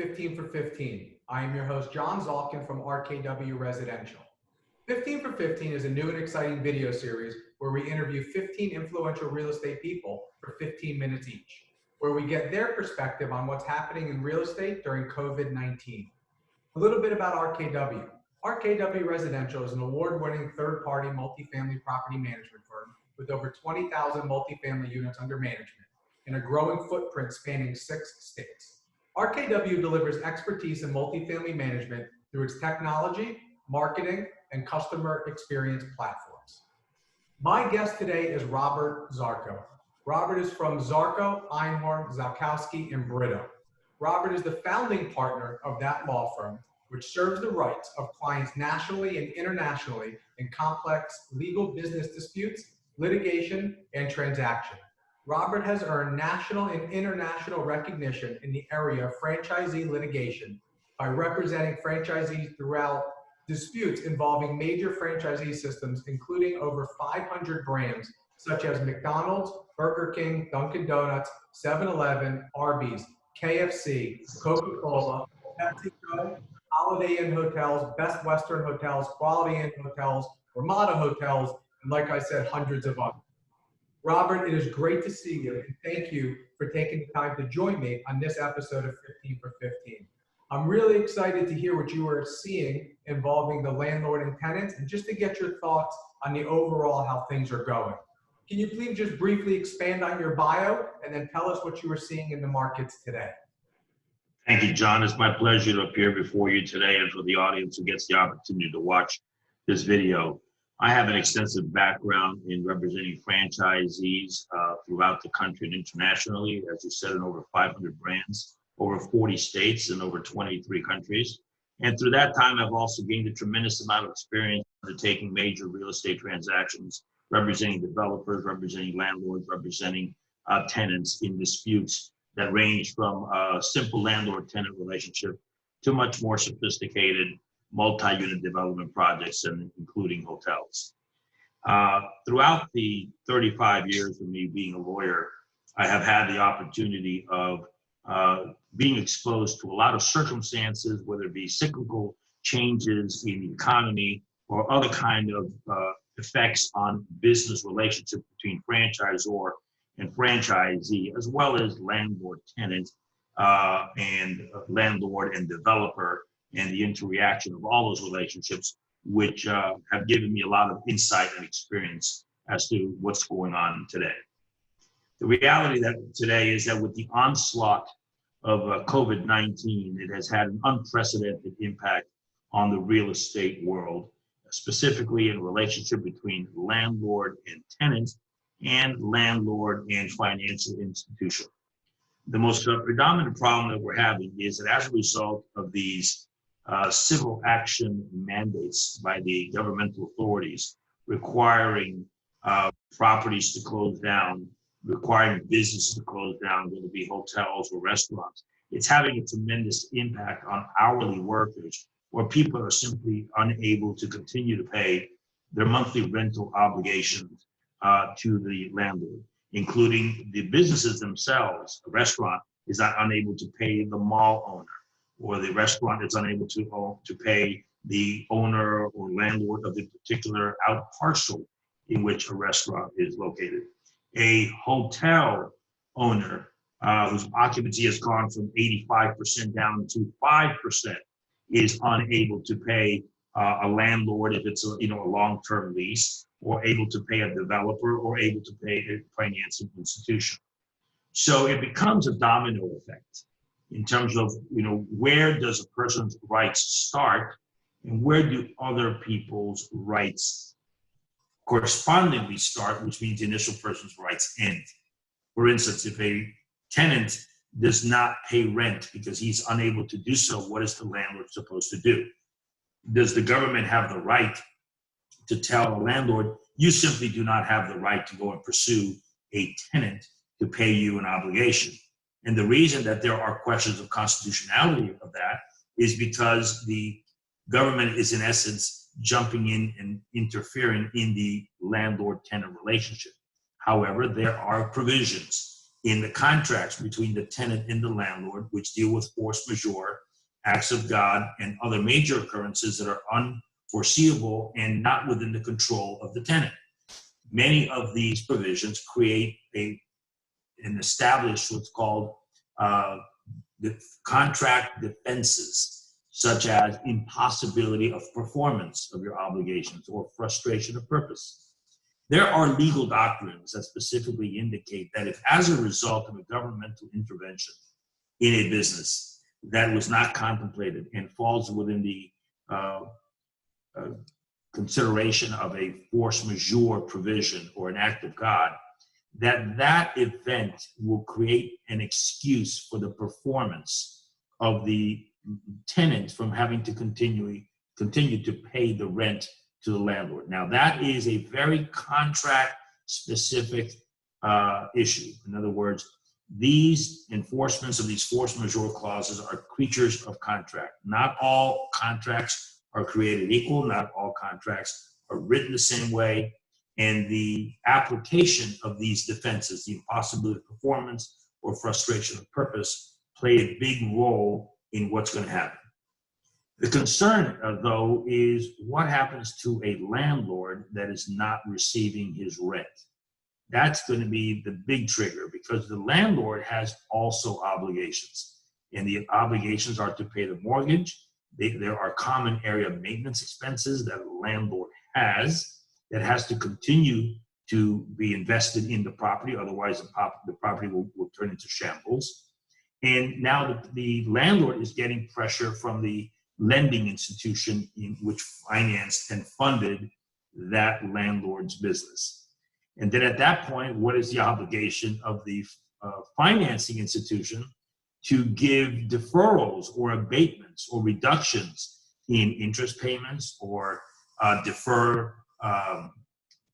15 for 15. I am your host, John Zalkin from RKW Residential. 15 for 15 is a new and exciting video series where we interview 15 influential real estate people for 15 minutes each, where we get their perspective on what's happening in real estate during COVID-19. A little bit about RKW. RKW Residential is an award-winning third-party multifamily property management firm with over 20,000 multifamily units under management and a growing footprint spanning 6 states. RKW delivers expertise in multifamily management through its technology, marketing, and customer experience platforms. My guest today is Robert Zarco. Robert is from Zarco, Einhorn, Zalkowski, and Brito. Robert is the founding partner of that law firm, which serves the rights of clients nationally and internationally in complex legal business disputes, litigation, and transaction. Robert has earned national and international recognition in the area of franchisee litigation by representing franchisees throughout disputes involving major franchisee systems, including over 500 brands such as McDonald's, Burger King, Dunkin' Donuts, 7-Eleven, Arby's, KFC, Coca-Cola, PepsiCo, Holiday Inn Hotels, Best Western Hotels, Quality Inn Hotels, Ramada Hotels, and like I said, hundreds of others. Robert, it is great to see you, and thank you for taking the time to join me on this episode of 15 for 15. I'm really excited to hear what you are seeing involving the landlord and tenants, and just to get your thoughts on the overall how things are going. Can you please just briefly expand on your bio and then tell us what you are seeing in the markets today? Thank you, John. It's my pleasure to appear before you today and for the audience who gets the opportunity to watch this video. I have an extensive background in representing franchisees throughout the country and internationally, as you said, in over 500 brands, over 40 states, and over 23 countries. And through that time, I've also gained a tremendous amount of experience undertaking major real estate transactions, representing developers, representing landlords, representing tenants in disputes that range from a simple landlord-tenant relationship to much more sophisticated multi-unit development projects, and including hotels. Throughout the 35 years of me being a lawyer, I have had the opportunity of being exposed to a lot of circumstances, whether it be cyclical changes in the economy or other kind of effects on business relationship between franchisor and franchisee, as well as landlord-tenant and landlord and developer, and the interaction of all those relationships, which have given me a lot of insight and experience as to what's going on today. The reality that today is that with the onslaught of COVID-19, it has had an unprecedented impact on the real estate world, specifically in relationship between landlord and tenant and landlord and financial institution. The most predominant problem that we're having is that as a result of these civil action mandates by the governmental authorities requiring properties to close down, requiring businesses to close down, whether it be hotels or restaurants, it's having a tremendous impact on hourly workers, where people are simply unable to continue to pay their monthly rental obligations to the landlord, including the businesses themselves. A restaurant is not unable to pay the mall owner, or the restaurant is unable to pay the owner or landlord of the particular out parcel in which a restaurant is located. A hotel owner whose occupancy has gone from 85% down to 5% is unable to pay a landlord if it's a long-term lease, or able to pay a developer, or able to pay a financing institution. So it becomes a domino effect in terms of, where does a person's rights start and where do other people's rights correspondingly start, which means the initial person's rights end. For instance, if a tenant does not pay rent because he's unable to do so, what is the landlord supposed to do? Does the government have the right to tell a landlord, you simply do not have the right to go and pursue a tenant to pay you an obligation? And the reason that there are questions of constitutionality of that is because the government is in essence jumping in and interfering in the landlord-tenant relationship. However, there are provisions in the contracts between the tenant and the landlord, which deal with force majeure, acts of God, and other major occurrences that are unforeseeable and not within the control of the tenant. Many of these provisions create and establish what's called the contract defenses, such as impossibility of performance of your obligations or frustration of purpose. There are legal doctrines that specifically indicate that if, as a result of a governmental intervention in a business that was not contemplated and falls within the consideration of a force majeure provision or an act of God, that event will create an excuse for the performance of the tenant from having to continue to pay the rent to the landlord. Now, that is a very contract-specific issue. In other words, these enforcements of these force majeure clauses are creatures of contract. Not all contracts are created equal. Not all contracts are written the same way. And the application of these defenses, the impossibility of performance or frustration of purpose, play a big role in what's going to happen. The concern, though, is what happens to a landlord that is not receiving his rent. That's going to be the big trigger, because the landlord has also obligations, and the obligations are to pay the mortgage. There are common area maintenance expenses that a landlord has that has to continue to be invested in the property, otherwise the property will turn into shambles. And now the landlord is getting pressure from the lending institution in which financed and funded that landlord's business. And then at that point, what is the obligation of the financing institution to give deferrals or abatements or reductions in interest payments or defer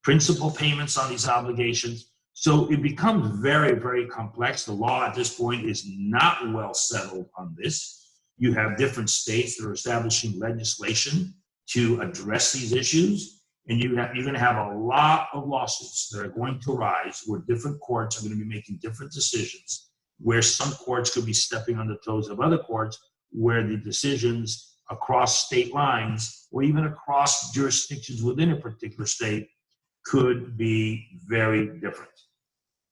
principal payments on these obligations? So it becomes very, very complex. The law at this point is not well settled on this. You have different states that are establishing legislation to address these issues, and you're going to have a lot of lawsuits that are going to arise where different courts are going to be making different decisions, where some courts could be stepping on the toes of other courts, where the decisions across state lines or even across jurisdictions within a particular state could be very different.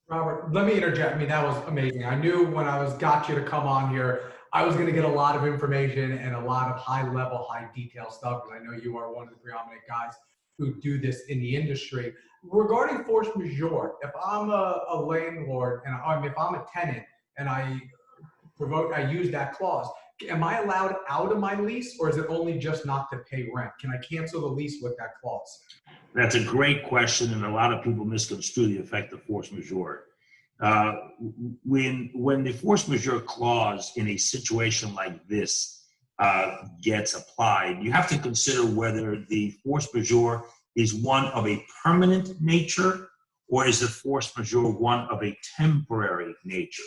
Robert, let me interject. I mean, that was amazing. I knew when got you to come on here, I was going to get a lot of information and a lot of high-level, high-detail stuff, because I know you are one of the preeminent guys who do this in the industry. Regarding force majeure, if I'm a landlord and if I'm a tenant and I use that clause, am I allowed out of my lease, or is it only just not to pay rent? Can I cancel the lease with that clause? That's a great question, and a lot of people misconstrue the effect of force majeure. When the force majeure clause in a situation like this gets applied, you have to consider whether the force majeure is one of a permanent nature, or is the force majeure one of a temporary nature.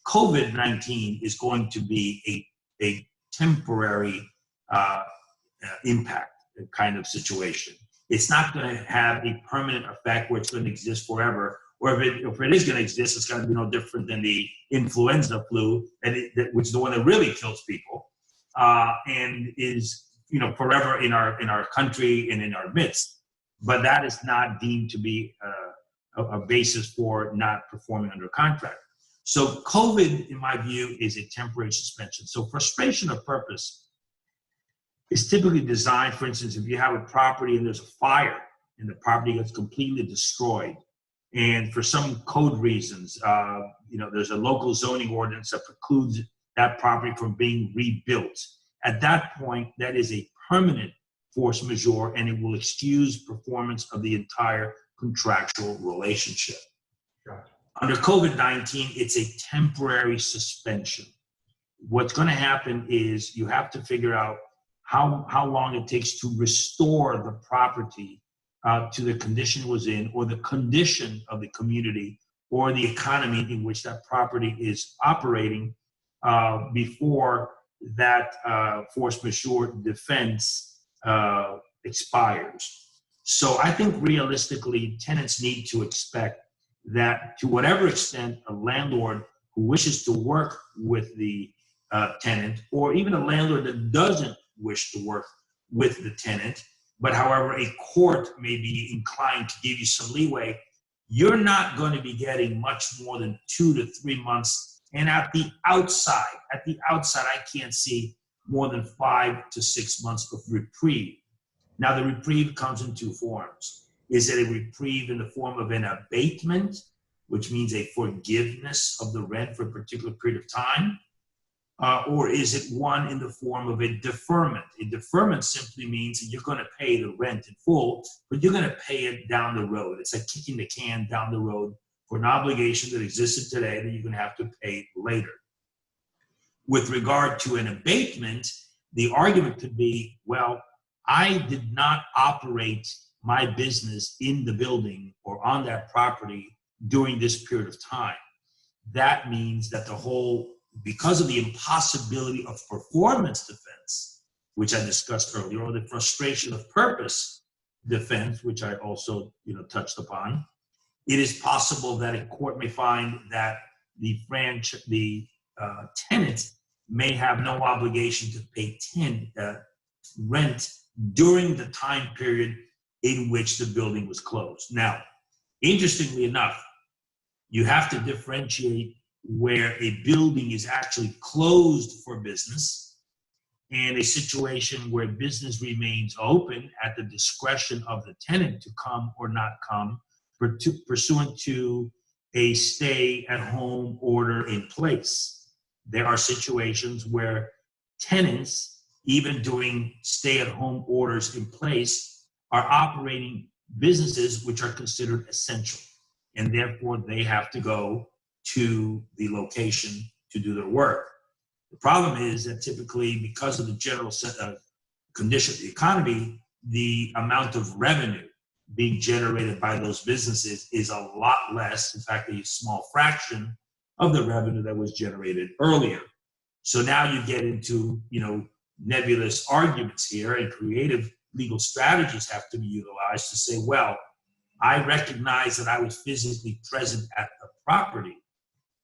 COVID-19 is going to be a temporary impact kind of situation. It's not going to have a permanent effect where it's going to exist forever. Or if it is going to exist, it's going to be no different than the influenza flu, which is the one that really kills people, and is forever in our country and in our midst. But that is not deemed to be a basis for not performing under contract. So COVID, in my view, is a temporary suspension. So frustration of purpose is typically designed, for instance, if you have a property and there's a fire and the property gets completely destroyed, and for some code reasons, there's a local zoning ordinance that precludes that property from being rebuilt. At that point, that is a permanent force majeure, and it will excuse performance of the entire contractual relationship. Gotcha. Under COVID-19, it's a temporary suspension. What's going to happen is you have to figure out how long it takes to restore the property to the condition it was in, or the condition of the community or the economy in which that property is operating before that force majeure defense expires. So I think realistically, tenants need to expect that to whatever extent a landlord who wishes to work with the tenant, or even a landlord that doesn't wish to work with the tenant, but however a court may be inclined to give you some leeway, you're not going to be getting much more than 2 to 3 months. And at the outside, I can't see more than 5 to 6 months of reprieve. Now, the reprieve comes in two forms. Is it a reprieve in the form of an abatement, which means a forgiveness of the rent for a particular period of time? Or is it one in the form of a deferment? A deferment simply means that you're going to pay the rent in full, but you're going to pay it down the road. It's like kicking the can down the road for an obligation that existed today that you're going to have to pay later. With regard to an abatement, the argument could be, well, I did not operate my business in the building or on that property during this period of time. That means that because of the impossibility of performance defense, which I discussed earlier, or the frustration of purpose defense, which I also touched upon, it is possible that a court may find that the tenant may have no obligation to pay rent during the time period in which the building was closed. Now, interestingly enough, you have to differentiate where a building is actually closed for business and a situation where business remains open at the discretion of the tenant to come or not come, pursuant to a stay-at-home order in place. There are situations where tenants, even doing stay-at-home orders in place, are operating businesses which are considered essential, and therefore they have to go to the location to do their work. The problem is that typically, because of the general condition of the economy, the amount of revenue being generated by those businesses is a lot less, in fact, a small fraction of the revenue that was generated earlier. So now you get into, nebulous arguments here, and creative legal strategies have to be utilized to say, well, I recognize that I was physically present at the property.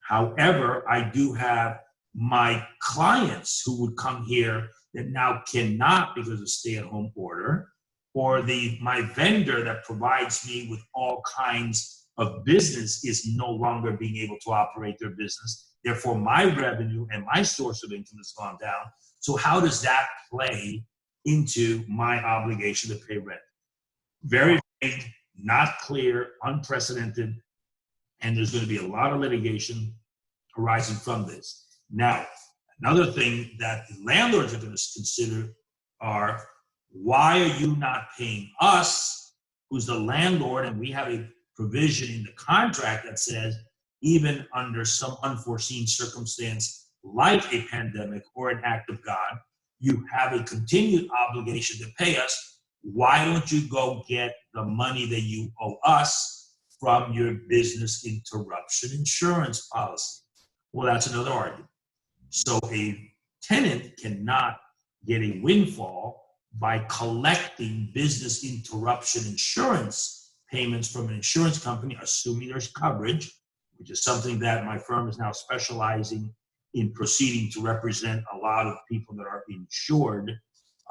However, I do have my clients who would come here that now cannot because of stay-at-home order, or my vendor that provides me with all kinds of business is no longer being able to operate their business. Therefore, my revenue and my source of income has gone down. So how does that play into my obligation to pay rent? Very vague, not clear, unprecedented, and there's going to be a lot of litigation arising from this. Now, another thing that the landlords are going to consider are, why are you not paying us, who's the landlord, and we have a provision in the contract that says even under some unforeseen circumstance like a pandemic or an act of God, you have a continued obligation to pay us. Why don't you go get the money that you owe us from your business interruption insurance policy? Well, that's another argument. So a tenant cannot get a windfall by collecting business interruption insurance payments from an insurance company, assuming there's coverage, which is something that my firm is now specializing in proceeding to represent a lot of people that are insured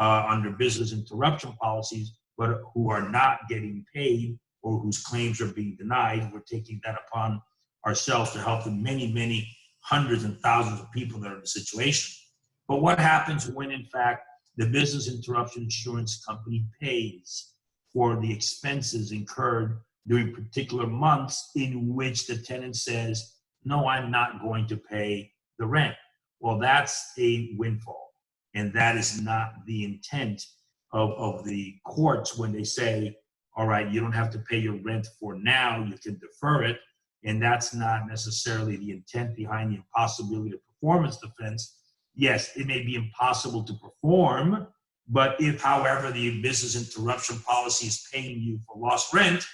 under business interruption policies, but who are not getting paid or whose claims are being denied. We're taking that upon ourselves to help the many, many hundreds and thousands of people that are in the situation. But what happens when, in fact, the business interruption insurance company pays for the expenses incurred during particular months in which the tenant says, no, I'm not going to pay the rent? Well, that's a windfall. And that is not the intent of the courts when they say, all right, you don't have to pay your rent for now, you can defer it. And that's not necessarily the intent behind the impossibility of performance defense. Yes, it may be impossible to perform, but if, however, the business interruption policy is paying you for lost rent,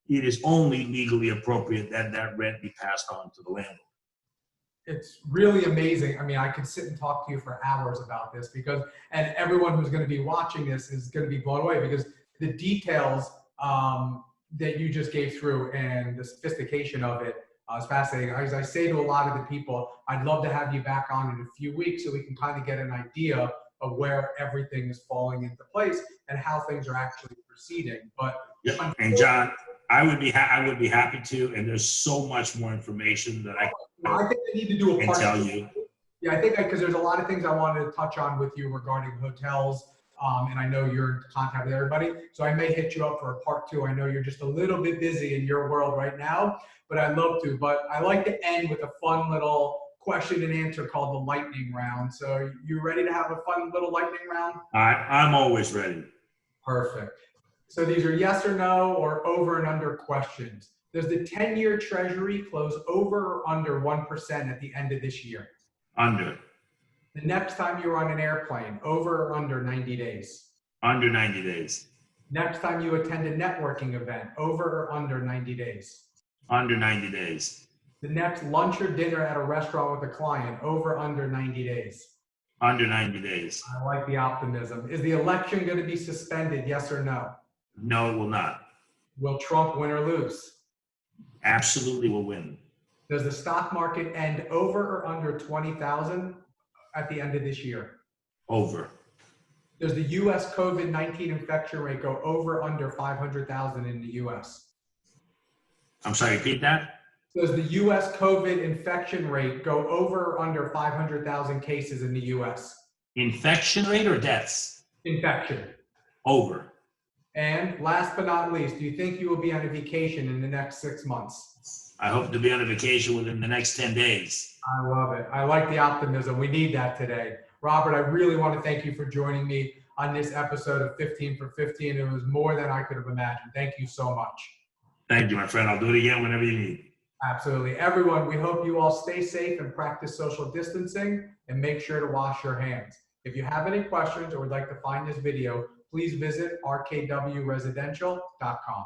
it is only legally appropriate that that rent be passed on to the landlord. It's really amazing. I mean, I could sit and talk to you for hours about this and everyone who's going to be watching this is going to be blown away because the details that you just gave through and the sophistication of it is fascinating. As I say to a lot of the people, I'd love to have you back on in a few weeks so we can kind of get an idea of where everything is falling into place and how things are actually proceeding. But yeah. And John, I would be happy to. And there's so much more information that I think I need to do a part tell you. Yeah, I think because there's a lot of things I wanted to touch on with you regarding hotels. And I know you're in contact with everybody, so I may hit you up for a part 2. I know you're just a little bit busy in your world right now, but I'd love to. But I like to end with a fun little question and answer called the lightning round. So you ready to have a fun little lightning round? I'm always ready. Perfect. So these are yes or no or over and under questions. Does the 10-year treasury close over or under 1% at the end of this year? Under. The next time you're on an airplane, over or under 90 days? Under 90 days. Next time you attend a networking event, over or under 90 days? Under 90 days. The next lunch or dinner at a restaurant with a client, over or under 90 days? Under 90 days. I like the optimism. Is the election going to be suspended, yes or no? No, it will not. Will Trump win or lose? Absolutely will win. Does the stock market end over or under 20,000 at the end of this year? Over. Does the U.S. COVID-19 infection rate go over or under 500,000 in the U.S.? I'm sorry, repeat that? Does the U.S. COVID infection rate go over or under 500,000 cases in the U.S.? Infection rate or deaths? Infection. Over. And last but not least, do you think you will be on a vacation in the next 6 months? I hope to be on a vacation within the next 10 days. I love it. I like the optimism. We need that today. Robert, I really want to thank you for joining me on this episode of 15 for 15. It was more than I could have imagined. Thank you so much. Thank you, my friend. I'll do it again whenever you need. Absolutely. Everyone, we hope you all stay safe and practice social distancing and make sure to wash your hands. If you have any questions or would like to find this video, please visit rkwresidential.com.